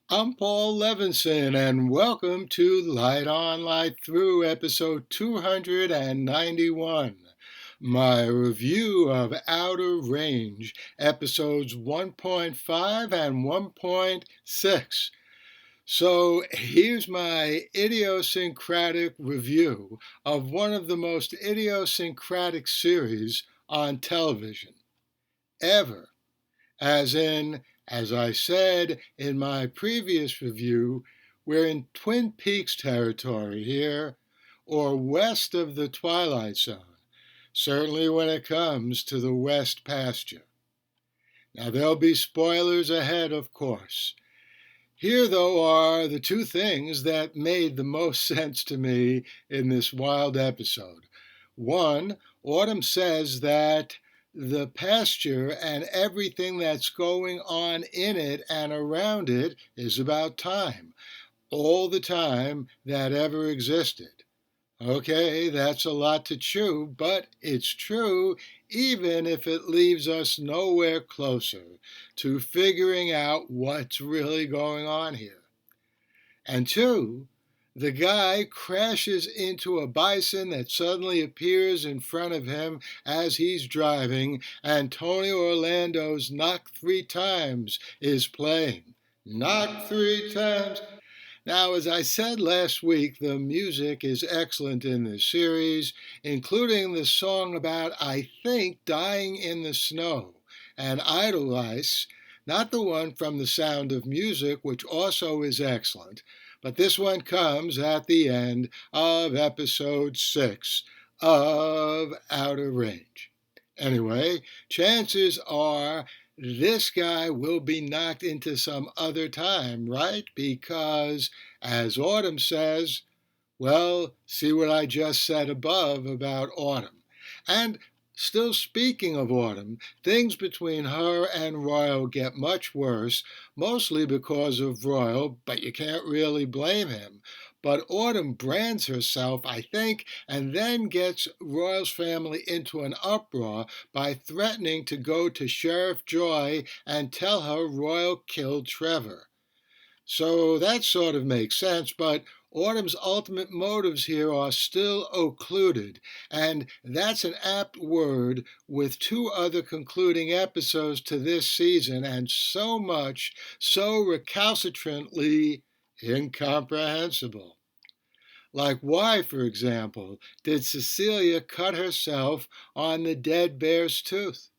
I'm Paul Levinson, and welcome to Light On, Light Through, episode 291. My review of Outer Range, episodes 1.5 and 1.6. So here's my idiosyncratic review of one of the most idiosyncratic series on television ever. As I said in my previous review, we're in Twin Peaks territory here, or west of the Twilight Zone, certainly when it comes to the West Pasture. Now, there'll be spoilers ahead, of course. Here, though, are the two things that made the most sense to me in this wild episode. One, Autumn says that the pasture and everything that's going on in it and around it is about time, all the time that ever existed. Okay, that's a lot to chew, but it's true, even if it leaves us nowhere closer to figuring out what's really going on here. And two, the guy crashes into a bison that suddenly appears in front of him as he's driving, and Tony Orlando's Knock 3 Times is playing. Knock 3 times. Now, as I said last week, the music is excellent in this series, including the song about, I think, dying in the snow, and Edelweiss, not the one from The Sound of Music, which also is excellent, but this one comes at the end of episode 6 of Outer Range. Anyway, chances are this guy will be knocked into some other time, right? Because, as Autumn says, well, see what I just said above about Autumn. And still speaking of Autumn, things between her and Royal get much worse, mostly because of Royal, but you can't really blame him. But Autumn brands herself, I think, and then gets Royal's family into an uproar by threatening to go to Sheriff Joy and tell her Royal killed Trevor. So that sort of makes sense, but Autumn's ultimate motives here are still occluded, and that's an apt word with two other concluding episodes to this season, and so much, so recalcitrantly incomprehensible. Like why, for example, did Cecilia cut herself on the dead bear's tooth?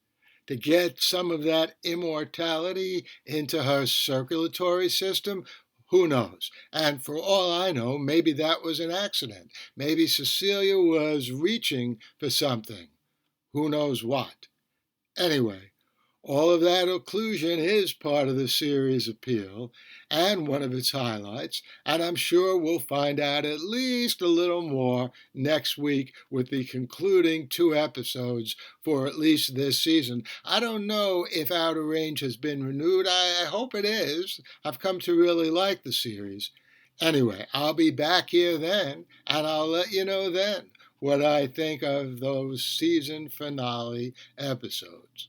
To get some of that immortality into her circulatory system? Who knows? And for all I know, maybe that was an accident. Maybe Cecilia was reaching for something. Who knows what? Anyway, all of that occlusion is part of the series' appeal and one of its highlights, and I'm sure we'll find out at least a little more next week with the concluding two episodes for at least this season. I don't know if Outer Range has been renewed. I hope it is. I've come to really like the series. Anyway, I'll be back here then, and I'll let you know then what I think of those season finale episodes.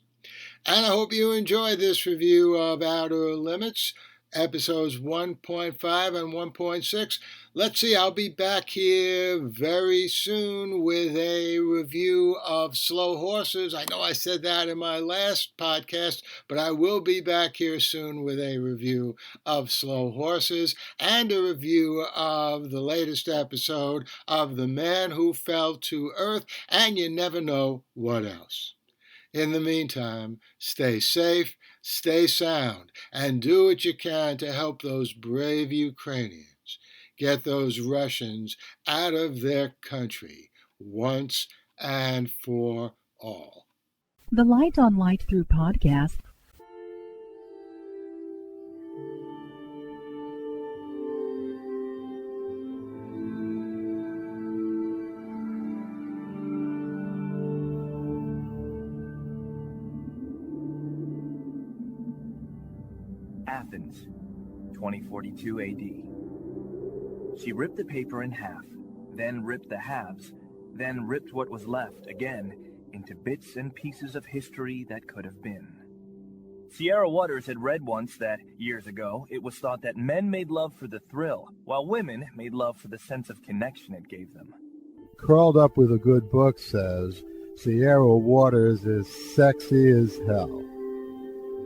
And I hope you enjoy this review of Outer Limits, episodes 1.5 and 1.6. Let's see, I'll be back here very soon with a review of Slow Horses. I know I said that in my last podcast, but I will be back here soon with a review of Slow Horses and a review of the latest episode of The Man Who Fell to Earth, and you never know what else. In the meantime, stay safe, stay sound, and do what you can to help those brave Ukrainians get those Russians out of their country once and for all. The Light on Light Through podcast. Athens, 2042 AD. She ripped the paper in half, then ripped the halves, then ripped what was left again into bits and pieces of history that could have been. Sierra Waters had read once that, years ago, it was thought that men made love for the thrill, while women made love for the sense of connection it gave them. Curled Up with a Good Book says, Sierra Waters is sexy as hell.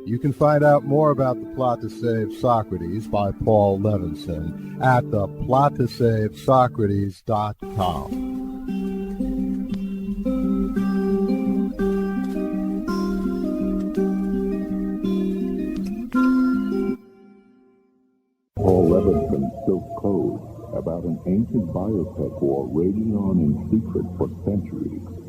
You can find out more about The Plot to Save Socrates by Paul Levinson at theplottosavesocrates.com. Paul Levinson Silk Code, about an ancient biotech war raging on in secret for centuries.